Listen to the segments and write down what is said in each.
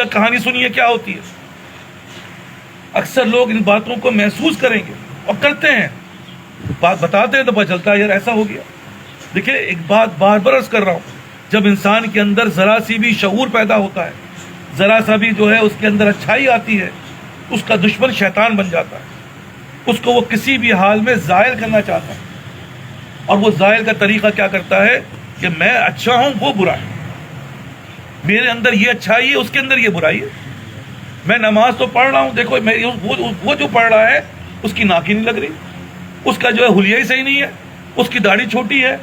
کا کہانی سنیے کیا ہوتی ہے. اکثر لوگ ان باتوں کو محسوس کریں گے اور کرتے ہیں, بات بتاتے ہیں تو پتہ چلتا ہے یار ایسا ہو گیا. دیکھیں ایک بات بار بار عرض کر رہا ہوں, جب انسان کے اندر ذرا سی بھی شعور پیدا ہوتا ہے, ذرا سا بھی جو ہے اس کے اندر اچھائی آتی ہے, اس کا دشمن شیطان بن جاتا ہے. اس کو وہ کسی بھی حال میں زائل کرنا چاہتا ہے, اور وہ زائل کا طریقہ کیا کرتا ہے کہ میں اچھا ہوں وہ برا ہے, میرے اندر یہ اچھائی ہے اس کے اندر یہ برائی ہے. میں نماز تو پڑھ رہا ہوں, دیکھو وہ جو پڑھ رہا ہے اس کی ناک ہی نہیں لگ رہی, اس کا جو ہے حلیہ ہی صحیح نہیں ہے, اس کی داڑھی چھوٹی ہے,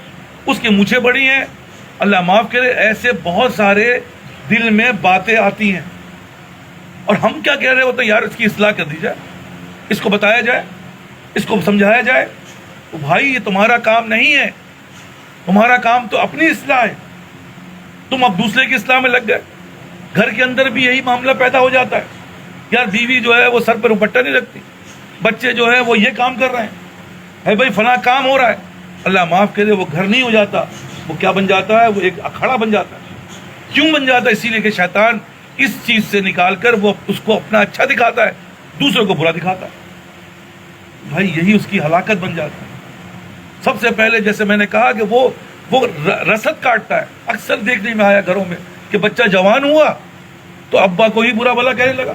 اس کی مونچھیں بڑی ہیں. اللہ معاف کرے, ایسے بہت سارے دل میں باتیں آتی ہیں, اور ہم کیا کہہ رہے ہوتے ہیں یار اس کی اصلاح کر دی جائے, اس کو بتایا جائے, اس کو سمجھایا جائے. تو بھائی یہ تمہارا کام نہیں ہے, تمہارا کام تو اپنی اصلاح ہے. تم اب دوسرے کی اصلاح میں لگ گئے. گھر کے اندر بھی یہی معاملہ پیدا ہو جاتا ہے, یار بیوی جو ہے وہ سر پہ دوپٹہ نہیں رکھتی, بچے جو ہے وہ یہ کام کر رہے ہیں, ہے بھائی فلاں کام ہو رہا ہے. اللہ معاف کرے, وہ گھر نہیں ہو جاتا, وہ کیا بن جاتا ہے, وہ ایک اکھاڑا بن جاتا ہے. کیوں بن جاتا ہے؟ اسی لیے کہ شیطان اس چیز سے نکال کر وہ اس کو اپنا اچھا دکھاتا ہے, دوسروں کو برا دکھاتا ہے. بھائی یہی اس کی ہلاکت بن جاتا ہے. سب سے پہلے جیسے میں نے کہا کہ وہ رسد کاٹتا ہے. اکثر دیکھنے میں آیا گھروں میں کہ بچہ جوان ہوا تو ابا کو ہی برا بھلا کہنے لگا,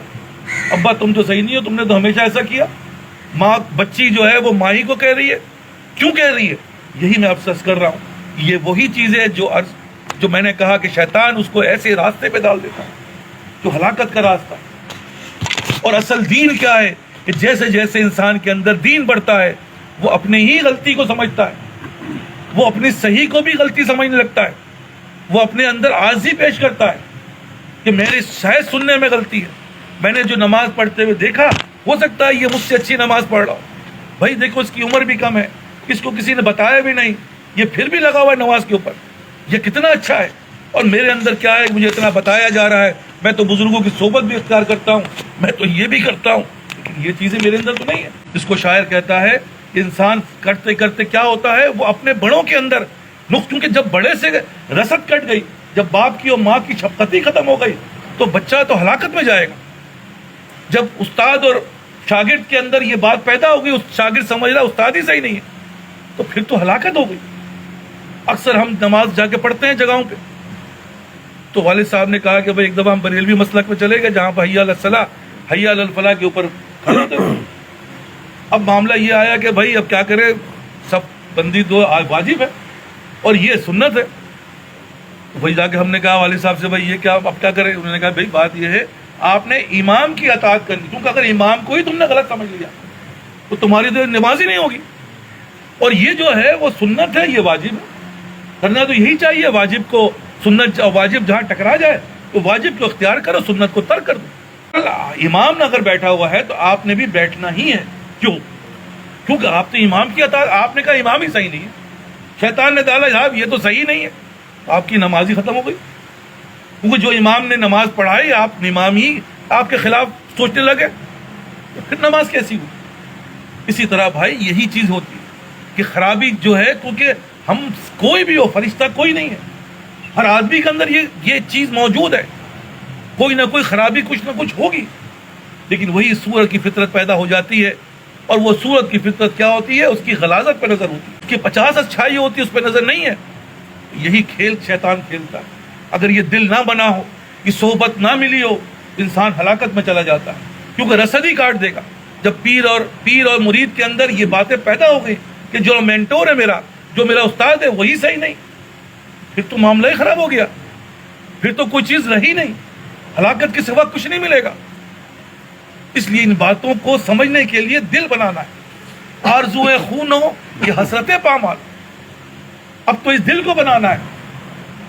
ابا تم تو صحیح نہیں ہو, تم نے تو ہمیشہ ایسا کیا. ماں بچی جو ہے وہ ماں ہی کو کہہ رہی ہے. کیوں کہہ رہی ہے؟ یہی میں افسوس کر رہا ہوں. یہ وہی چیزیں جو میں نے کہا کہ شیطان اس کو ایسے راستے پہ ڈال دیتا ہے جو ہلاکت کا راستہ. اور اصل دین کیا ہے کہ جیسے جیسے انسان کے اندر دین بڑھتا ہے وہ اپنی ہی غلطی کو سمجھتا ہے, وہ اپنی صحیح کو بھی غلطی سمجھنے لگتا ہے, وہ اپنے اندر عاجزی پیش کرتا ہے کہ میری شاید سننے میں غلطی ہے, میں نے جو نماز پڑھتے ہوئے دیکھا ہو سکتا ہے یہ مجھ سے اچھی نماز پڑھ رہا ہو. بھائی دیکھو اس کی عمر بھی کم ہے, اس کو کسی نے بتایا بھی نہیں, یہ پھر بھی لگا ہوا ہے نماز کے اوپر, یہ کتنا اچھا ہے. اور میرے اندر کیا ہے, مجھے اتنا بتایا جا رہا ہے, میں تو بزرگوں کی صحبت بھی اختیار کرتا ہوں, میں تو یہ بھی کرتا ہوں, لیکن یہ چیزیں میرے اندر تو نہیں ہے. جس کو شاعر کہتا ہے کہ انسان کرتے کرتے کیا ہوتا ہے, وہ اپنے بڑوں کے اندر نقص, کیونکہ جب بڑے سے رسد کٹ گئی, جب باپ کی اور ماں کی شفقت ختم ہو گئی تو بچہ تو ہلاکت میں جائے گا. جب استاد اور شاگرد کے اندر یہ بات پیدا ہو گئی, اس شاگرد سمجھ رہا استاد ہی صحیح نہیں ہے, تو پھر تو ہلاکت ہو گئی. اکثر ہم نماز جا کے پڑھتے ہیں جگہوں پہ, تو والد صاحب نے کہا کہ بھائی ایک دفعہ ہم بریلوی مسلک میں چلے گئے جہاں پہ حی علی الصلاح حی علی الفلاح کے اوپر کھڑے ہوتے. اب معاملہ یہ آیا کہ بھائی اب کیا کرے, سب بندی دو واجب ہے اور یہ سنت ہے. تو بھائی جا کے ہم نے کہا والد صاحب سے بھائی یہ کیا اب کیا کرے. انہوں نے کہا بھائی بات یہ ہے آپ نے امام کی اطاعت کرنی, کیونکہ اگر امام کو ہی تم نے غلط سمجھ لیا تو تمہاری تو نماز ہی نہیں ہوگی. اور یہ جو ہے وہ سنت ہے, یہ واجب ہے, کرنا تو یہی چاہیے. واجب کو سنت, واجب جہاں ٹکرا جائے تو واجب کو اختیار کرو, سنت کو ترک کر دو. امام اگر بیٹھا ہوا ہے تو آپ نے بھی بیٹھنا ہی ہے. کیوں؟ کیونکہ آپ تو امام کی اطاعت, آپ نے کہا امام ہی صحیح نہیں ہے, شیطان نے ڈالا صاحب یہ تو صحیح نہیں ہے, آپ کی نماز ہی ختم ہو گئی. کیونکہ جو امام نے نماز پڑھائی آپ امام ہی آپ کے خلاف سوچنے لگے تو پھر نماز کیسی ہوئی. اسی طرح بھائی یہی چیز ہوتی ہے کہ خرابی جو ہے, کیونکہ ہم کوئی بھی ہو, فرشتہ کوئی نہیں ہے, ہر آدمی کے اندر یہ چیز موجود ہے, کوئی نہ کوئی خرابی کچھ نہ کچھ ہوگی. لیکن وہی سورت کی فطرت پیدا ہو جاتی ہے, اور وہ سورت کی فطرت کیا ہوتی ہے, اس کی غلاظت پہ نظر ہوتی ہے, اس کی 50 اچھائی ہوتی ہے اس پہ نظر نہیں ہے. یہی کھیل شیطان کھیلتا ہے. اگر یہ دل نہ بنا ہو, یہ صحبت نہ ملی ہو, انسان ہلاکت میں چلا جاتا ہے, کیونکہ رسد ہی کاٹ دے گا. جب پیر اور مرید کے اندر یہ باتیں پیدا ہو گئی کہ جو مینٹور ہے میرا, جو میرا استاد ہے وہی صحیح نہیں, پھر تو معاملہ ہی خراب ہو گیا, پھر تو کوئی چیز رہی نہیں, ہلاکت کے سوا کچھ نہیں ملے گا. اس لیے ان باتوں کو سمجھنے کے لیے دل بنانا ہے. آرزو خون ہو یہ حسرت پامال, اب تو اس دل کو بنانا ہے.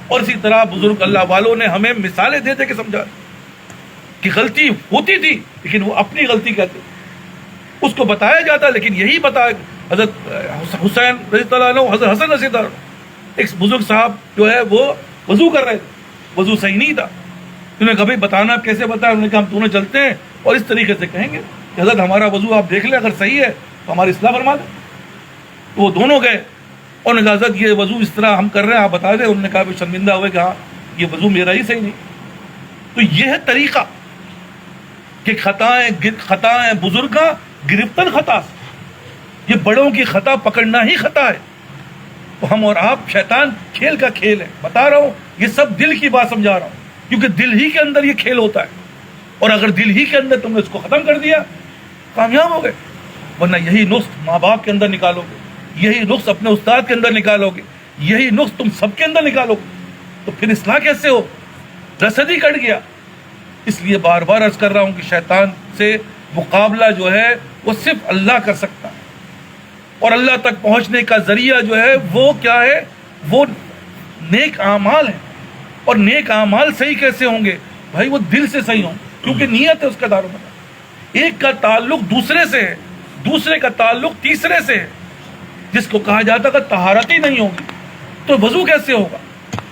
اور اسی طرح بزرگ اللہ والوں نے ہمیں مثالیں دے دے کے سمجھا کہ غلطی ہوتی تھی لیکن وہ اپنی غلطی کہتے, اس کو بتایا جاتا, لیکن یہی بتایا. حضرت حسین رضی اللہ عنہ, حضرت حسن رضی اللہ عنہ, ایک بزرگ صاحب جو ہے وہ وضو کر رہے تھے, وضو صحیح نہیں تھا. انہوں نے کہا بھائی بتانا آپ کیسے بتایا. انہوں نے کہا ہم دونوں چلتے ہیں اور اس طریقے سے کہیں گے کہ حضرت ہمارا وضو آپ دیکھ لیں, اگر صحیح ہے تو ہماری اصلاح فرما دیں. تو وہ دونوں گئے اور نے کہا حضرت یہ وضو اس طرح ہم کر رہے ہیں, آپ بتا دیں. انہوں نے کہا شرمندہ ہوئے کہ ہاں یہ وضو میرا ہی صحیح نہیں. تو یہ ہے طریقہ کہ خطائیں بزرگاں گرفتن خطا سے، یہ بڑوں کی خطا پکڑنا ہی خطا ہے. تو ہم اور آپ شیطان کھیل کا کھیل ہے. بتا رہا ہوں یہ سب دل کی بات سمجھا رہا ہوں، کیونکہ دل ہی کے اندر یہ کھیل ہوتا ہے، اور اگر دل ہی کے اندر تم نے اس کو ختم کر دیا کامیاب ہو گئے. ورنہ یہی نقص ماں باپ کے اندر نکالو گے، یہی نقص اپنے استاد کے اندر نکالو گے، یہی نقص تم سب کے اندر نکالو گے، تو پھر اصلاح کیسے ہو؟ رسد ہی کٹ گیا. اس لیے بار بار عرض کر رہا ہوں کہ شیطان سے مقابلہ جو ہے وہ صرف اللہ کر سکتا ہے، اور اللہ تک پہنچنے کا ذریعہ جو ہے وہ کیا ہے؟ وہ نیک اعمال ہیں. اور نیک اعمال صحیح کیسے ہوں گے بھائی؟ وہ دل سے صحیح ہوں گے، کیونکہ نیت ہے اس کا دار و مدار. ایک کا تعلق دوسرے سے ہے، دوسرے کا تعلق تیسرے سے ہے. جس کو کہا جاتا ہے کہ طہارت ہی نہیں ہوگی تو وضو کیسے ہوگا؟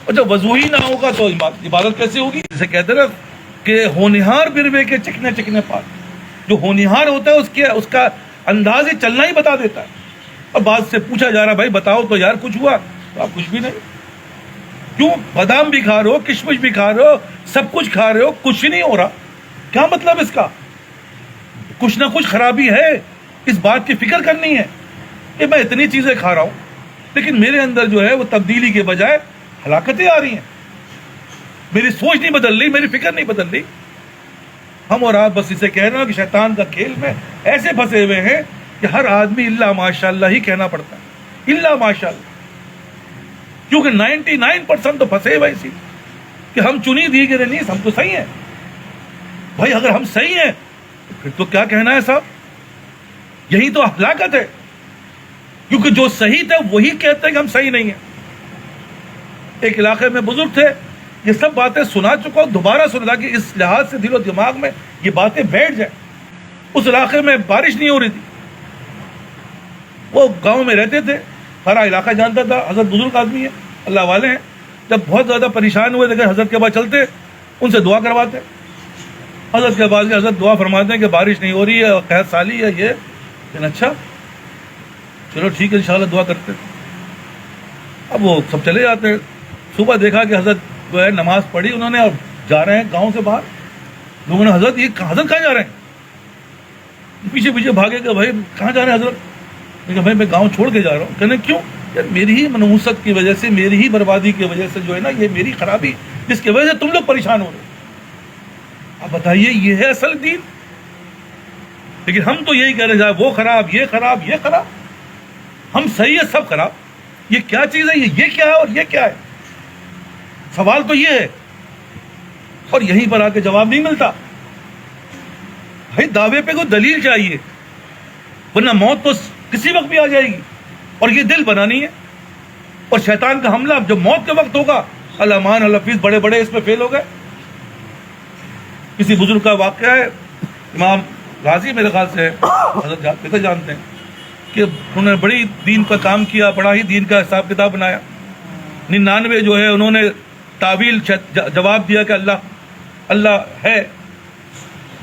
اور جب وضو ہی نہ ہوگا تو عبادت کیسے ہوگی؟ جسے کہتے ہیں نا کہ ہونہار بربے کے چکنے چکنے پال. جو ہونہار ہوتا ہے اس کا انداز ہی چلنا ہی بتا دیتا ہے. اور بعد سے پوچھا جا رہا بھائی بتاؤ تو یار کچھ ہوا؟ تو آپ کچھ بھی نہیں. کیوں؟ بادام بھی کھا رہے ہو، کشمش بھی کھا رہے ہو، سب کچھ کھا رہے ہو، کچھ نہیں ہو رہا. کیا مطلب اس کا؟ کچھ نہ کچھ خرابی ہے. اس بات کی فکر کرنی ہے کہ میں اتنی چیزیں کھا رہا ہوں لیکن میرے اندر جو ہے وہ تبدیلی کے بجائے ہلاکتیں آ رہی ہیں. میری سوچ نہیں بدل رہی، میری فکر نہیں بدل رہی. ہم اور آپ بس اسے کہہ رہے ہیں کہ شیطان کا کھیل میں ایسے پھنسے ہوئے ہیں کہ ہر آدمی اللہ ماشاء اللہ ہی کہنا پڑتا ہے، اللہ ماشاء اللہ. کیونکہ 99% تو پھنسے ہوئے اسی کہ ہم چنی دی گئے نہیں، ہم تو صحیح ہیں. بھائی اگر ہم صحیح ہیں پھر تو کیا کہنا ہے صاحب؟ یہی تو ہلاکت ہے. کیونکہ جو صحیح تھے وہی کہتے ہیں کہ ہم صحیح نہیں ہیں. ایک علاقے میں بزرگ تھے، یہ سب باتیں سنا چکا ہوں، دوبارہ سنا کہ اس لحاظ سے دل و دماغ میں یہ باتیں بیٹھ جائیں. اس علاقے میں بارش نہیں ہو رہی تھی، وہ گاؤں میں رہتے تھے، سارا علاقہ جانتا تھا. حضرت بزرگ آدمی ہے، اللہ والے ہیں. جب بہت زیادہ پریشان ہوئے دیکھیں حضرت کے بعد چلتے ان سے دعا کرواتے. حضرت کے بعد حضرت دعا فرماتے ہیں کہ بارش نہیں ہو رہی ہے، قحط سالی ہے یہ. لیکن اچھا چلو ٹھیک ہے انشاءاللہ دعا کرتے. اب وہ سب چلے جاتے ہیں. صبح دیکھا کہ حضرت جو ہے نماز پڑھی انہوں نے اور جا رہے ہیں گاؤں سے باہر. لوگوں نے حضرت کہاں جا رہے ہیں؟ پیچھے پیچھے بھاگے کہ بھائی کہاں جا رہے ہیں حضرت؟ کہ بھائی میں گاؤں چھوڑ کے جا رہا ہوں. کہنے کیوں؟ یار میری ہی منحوست کی وجہ سے، میری ہی بربادی کی وجہ سے جو ہے نا یہ میری خرابی جس کی وجہ سے تم لوگ پریشان ہو رہے. اب بتائیے یہ ہے اصل دین؟ لیکن ہم تو یہی کہہ رہے ہیں وہ خراب، یہ خراب، یہ خراب. ہم صحیح ہے سب خراب. یہ کیا چیز ہے؟ یہ کیا ہے اور یہ کیا ہے؟ سوال تو یہ ہے، اور یہیں پر آ کے جواب نہیں ملتا. بھائی دعوے پہ کوئی دلیل چاہیے، ورنہ موت تو کسی وقت بھی آ جائے گی. اور یہ دل بنانی ہے. اور شیطان کا حملہ جب موت کے وقت ہوگا، علمان الحفیظ بڑے بڑے اس میں فیل ہو گئے. کسی بزرگ کا واقعہ ہے، امام غازی میرے خیال سے حضرت جانتے ہیں کہ انہوں نے بڑی دین کا کام کیا، بڑا ہی دین کا حساب کتاب بنایا. 99 جو ہے انہوں نے تعویل جواب دیا کہ اللہ ہے.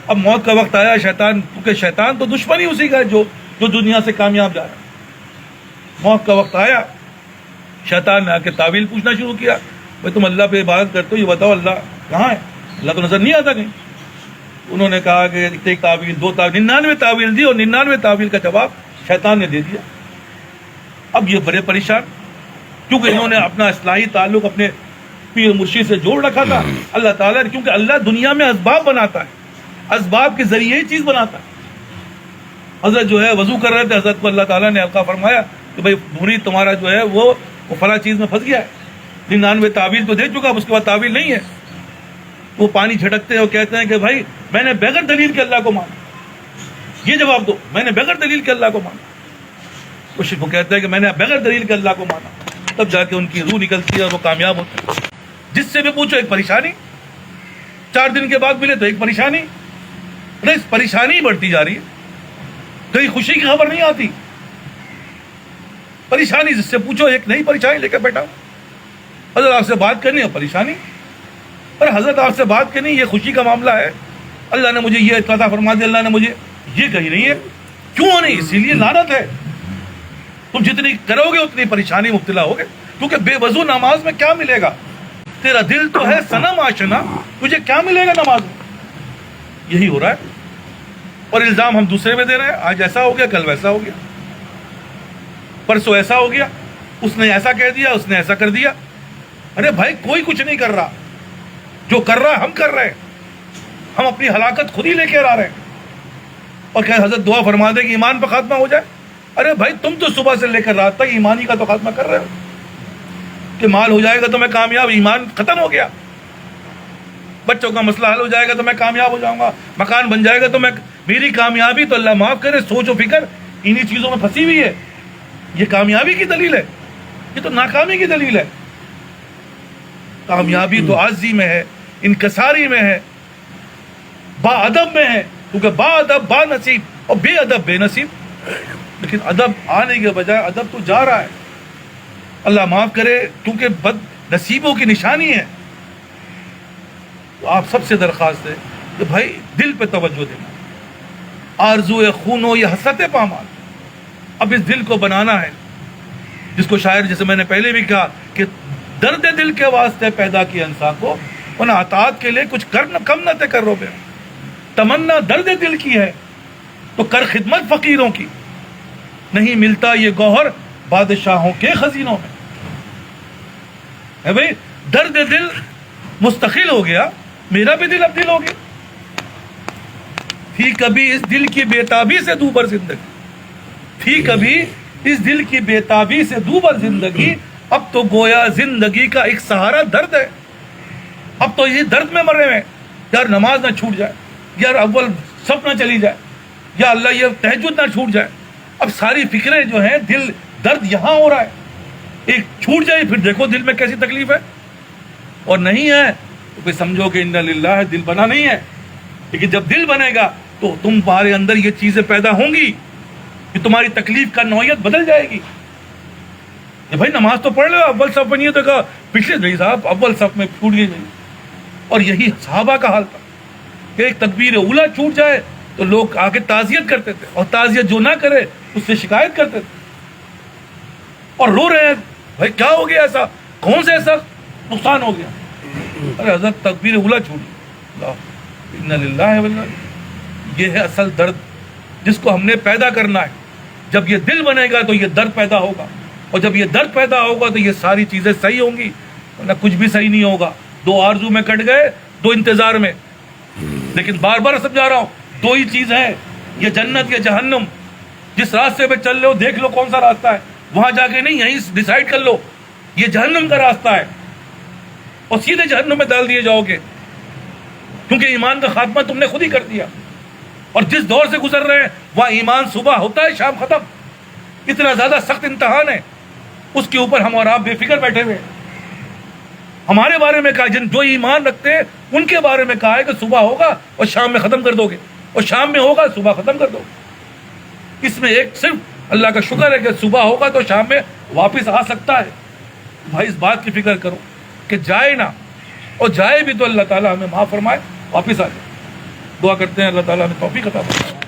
اب موت کا وقت آیا، شیطان، کیونکہ شیطان تو دشمن ہی اسی کا ہے جو دنیا سے کامیاب جا رہا ہے. موت کا وقت آیا، شیطان نے آ کے تعویل پوچھنا شروع کیا. بھائی تم اللہ پہ عبادت کرتے ہو، یہ بتاؤ اللہ کہاں ہے؟ اللہ تو نظر نہیں آتا کہیں. انہوں نے کہا کہ ایک تعویل، 2 تعویل، 99 تعویل دی، اور 99 تعویل کا جواب شیطان نے دے دیا. اب یہ بڑے پریشان، کیونکہ انہوں نے اپنا اصلاحی تعلق اپنے پیر مرشد سے جوڑ رکھا تھا اللہ تعالیٰ نے. کیونکہ اللہ دنیا میں اسباب بناتا ہے، اسباب کے ذریعے ہی چیز بناتا ہے. حضرت جو ہے وضو کر رہے تھے، حضرت کو اللہ تعالیٰ نے القا فرمایا کہ بھائی بھوری تمہارا جو ہے وہ فلاں چیز میں پھنس گیا ہے. 99 تعویل تو دے چکا، اب اس کے بعد تعویل نہیں ہے. وہ پانی جھٹکتے ہیں اور کہتے ہیں کہ بھائی میں نے بغیر دلیل کے اللہ کو مانا. یہ جواب دو، میں نے بغیر دلیل کے اللہ کو مانا. وہ کہتے ہیں کہ میں نے بغیر دلیل کے اللہ کو مانا. تب جا کے ان کی روح نکلتی ہے اور وہ کامیاب ہوتے ہیں. جس سے بھی پوچھو ایک پریشانی، 4 دن کے بعد ملے تو ایک پریشانی. اس پریشانی بڑھتی جا رہی ہے، کہیں خوشی کی خبر نہیں آتی. پریشانی جس سے پوچھو ایک نئی پریشانی لے کر بیٹھا ہوں. حضرت آپ سے بات کرنی ہے پریشانی، اور حضرت آپ سے بات کرنی یہ خوشی کا معاملہ ہے. اللہ نے مجھے یہ عطا فرما دیا، اللہ نے مجھے یہ کہی نہیں ہے. کیوں نہیں؟ اسی لیے لعنت ہے. تم جتنی کرو گے اتنی پریشانی مبتلا ہوگے. کیونکہ بے وضو نماز میں کیا ملے گا؟ تیرا دل تو ہے صنم آشنا، تجھے کیا ملے گا نماز میں؟ یہی ہو رہا ہے، اور الزام ہم دوسرے میں دے رہے ہیں، آج ایسا ہو گیا، کل ویسا ہو گیا، پرسوں ایسا ہو گیا، اس نے ایسا کہہ دیا، اس نے ایسا کر دیا۔ ارے بھائی کوئی کچھ نہیں کر رہا، جو کر رہا ہم کر رہے ہیں، ہم اپنی ہلاکت خود ہی لے کے آ رہے ہیں۔ اور کہ حضرت دعا فرما دے کہ ایمان پہ خاتمہ ہو جائے۔ ارے بھائی تم تو صبح سے لے کر رات تک ایمانی کا تو خاتمہ کر رہے ہو کہ مال ہو جائے گا تو میں کامیاب، ایمان ختم ہو گیا۔ بچوں کا مسئلہ حل ہو جائے گا تو میں کامیاب ہو جاؤں گا، مکان بن جائے گا تو میری کامیابی تو اللہ معاف کرے سوچ و فکر انہی چیزوں میں پھنسی ہوئی ہے۔ یہ کامیابی کی دلیل ہے؟ یہ تو ناکامی کی دلیل ہے۔ کامیابی تو عاجزی میں ہے، انکساری میں ہے، با ادب میں ہے، کیونکہ با ادب با نصیب اور بے ادب بے نصیب۔ لیکن ادب آنے کے بجائے ادب تو جا رہا ہے، اللہ معاف کرے، کیونکہ بد نصیبوں کی نشانی ہے۔ تو آپ سب سے درخواست ہے کہ بھائی دل پہ توجہ دینا، آرزو خون ہو یا حسرت پامال، اب اس دل کو بنانا ہے، جس کو شاعر جیسے میں نے پہلے بھی کہا کہ درد دل کے واسطے پیدا کیا انسان کو، ان عطاعت کے لیے کچھ کم نہ تے کر رو بے، تمنا درد دل کی ہے تو کر خدمت فقیروں کی، نہیں ملتا یہ گوہر بادشاہوں کے خزینوں میں۔ ہے بھائی درد دل مستقل ہو گیا، میرا بھی دل اب دل ہو گیا۔ تھی کبھی اس دل کی بےتابی سے دوبر زندگی، تھی کبھی اس دل کی بےتابی سے دوبر زندگی، اب تو گویا زندگی کا ایک سہارا درد ہے۔ اب تو یہ درد میں مرے ہوئے ہیں، یار نماز نہ چھوٹ جائے، یار اول صف نہ چلی جائے، یا اللہ یہ تہجد نہ چھوٹ جائے۔ اب ساری فکریں جو ہیں، دل درد یہاں ہو رہا ہے، ایک چھوٹ جائے پھر دیکھو دل میں کیسی تکلیف ہے، اور نہیں ہے تو پھر سمجھو کہ انا للہ ہے، دل بنا نہیں ہے۔ لیکن جب دل بنے گا تو تمہارے اندر یہ چیزیں پیدا ہوں گی کہ تمہاری تکلیف کا نوعیت بدل جائے گی۔ کہ بھائی نماز تو پڑھ لو، اول صف میں نہیں ہے تو کہا پچھلے نہیں صاحب اول صف میں چھوٹ گئی نہیں۔ اور یہی صحابہ کا حال تھا کہ ایک تکبیر اولا چھوٹ جائے تو لوگ آ کے تعزیت کرتے تھے، اور تعزیت جو نہ کرے اس سے شکایت کرتے تھے اور رو رہے ہیں، بھائی کیا ہو گیا، ایسا کون سے ایسا نقصان ہو گیا؟ ارے حضرت تکبیر اولا چھوٹ، انا للہ و انا الیہ۔ یہ ہے اصل درد جس کو ہم نے پیدا کرنا ہے۔ جب یہ دل بنے گا تو یہ درد پیدا ہوگا، اور جب یہ درد پیدا ہوگا تو یہ ساری چیزیں صحیح ہوں گی، ورنہ کچھ بھی صحیح نہیں ہوگا۔ دو آرزو میں کٹ گئے، دو انتظار میں۔ لیکن بار بار سمجھا رہا ہوں، دو ہی چیز ہے، یہ جنت یا جہنم۔ جس راستے پہ چل رہے ہو دیکھ لو کون سا راستہ ہے، وہاں جا کے نہیں، یہیں ڈیسائیڈ کر لو یہ جہنم کا راستہ ہے، اور سیدھے جہنم میں ڈال دیے جاؤ گے، کیونکہ ایمان کا خاتمہ تم نے خود ہی کر دیا۔ اور جس دور سے گزر رہے ہیں وہاں ایمان صبح ہوتا ہے شام ختم، اتنا زیادہ سخت امتحان ہے، اس کے اوپر ہم اور آپ بے فکر بیٹھے ہوئے۔ ہمارے بارے میں کہا، جو ایمان رکھتے ہیں ان کے بارے میں کہا ہے کہ صبح ہوگا اور شام میں ختم کر دو گے، اور شام میں ہوگا صبح ختم کر دو گے۔ اس میں ایک صرف اللہ کا شکر ہے کہ صبح ہوگا تو شام میں واپس آ سکتا ہے۔ بھائی اس بات کی فکر کرو کہ جائے نہ، اور جائے بھی تو اللہ تعالیٰ ہمیں معاف فرمائے، واپس آ جائے۔ دعا کرتے ہیں اللہ تعالیٰ ہمیں توفیق عطا فرمائے۔